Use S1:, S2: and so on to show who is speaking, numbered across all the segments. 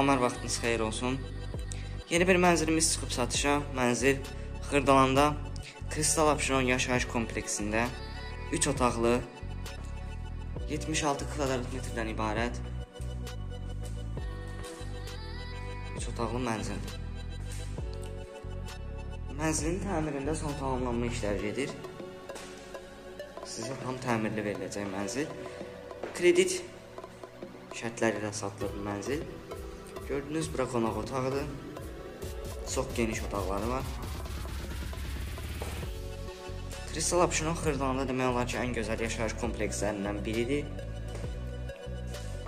S1: Salamlar, vaxtınız xeyir olsun. Yeni bir mənzilimiz çıxıb satışa. Mənzil Xırdalanda Kristal Abşeron yaşayış kompleksində 3 otaqlı 76 kvadrat metrdən ibarət 3 otaqlı mənzildir. Mənzilin təmirində son tamamlanma işləri gedir. Sizə tam təmirli veriləcək mənzil. Kredit şərtləri ilə satılır bu mənzil. Gördüyünüz bura qonaq otağıdır. Çox geniş otaqları var. Kristal Abşeron Xırdalanda demək olar ki, ən gözəl yaşayış komplekslərindən biridir.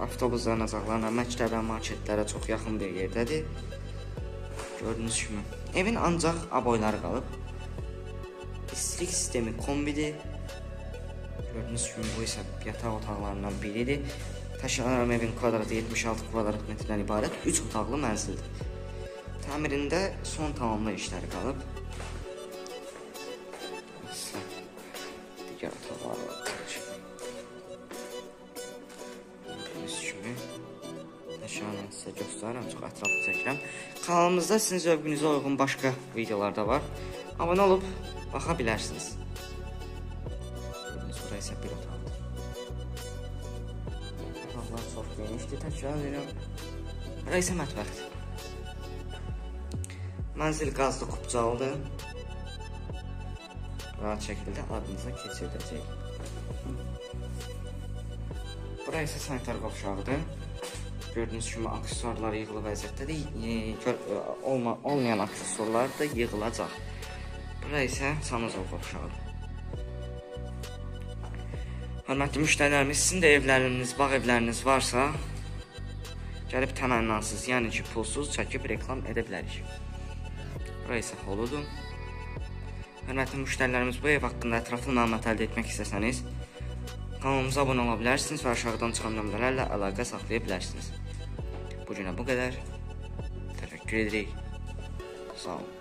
S1: Avtobus dayanacaqlarına, məktəbə, marketlərə çox yaxın bir yerdədir. Gördüyünüz kimi evin ancaq aboyları qalıb. İstilik sistemi kombidir. Gördüyünüz kimi bu isə yataq otaqlarından biridir. Təşkil evin kvadratı 76 kvadrat metrdən ibarət 3 otaqlı mənzildir. Təmirində son tamamlı işləri qalıb. Digər otaqlar var. Gördüyünüz kimi təşkilatını sizə göstərirəm, çox ətraflı çəkirəm. Kanalımızda sizin zövqünüzə uyğun başqa videolar da var. Abunə olub baxa bilərsiniz. Gördüyünüz burası isə bir otaqdır. Otaqlar çox genişdir, təkrar edirəm. Burası isə mətbəxdir. Mənzil qazlı kubcalıdır. Rahat şəkildə adınıza keçirdəcək. Burası isə sanitar qovşağıdır. Gördüyünüz kimi aksesuarlar yığılı vəziyyətdədir. Olmayan aksesuarlar da yığılacaq. Burası isə sanuzol qovşağıdır. Hörmətli müştərilərimiz, sizin də evləriniz, bağ evləriniz varsa, gəlib təmənnasız, yəni ki, pulsuz çəkib reklam edə bilərik. Burası isə holudur. Hörmətli müştərilərimiz, bu ev haqqında ətraflı məlumat əldə etmək istəsəniz, kanalımıza abunə ola bilərsiniz və aşağıdan çıxan nömrələrlə əlaqə saxlaya bilərsiniz. Bu günə bu qədər. Təşəkkür edirik. Sağ olun.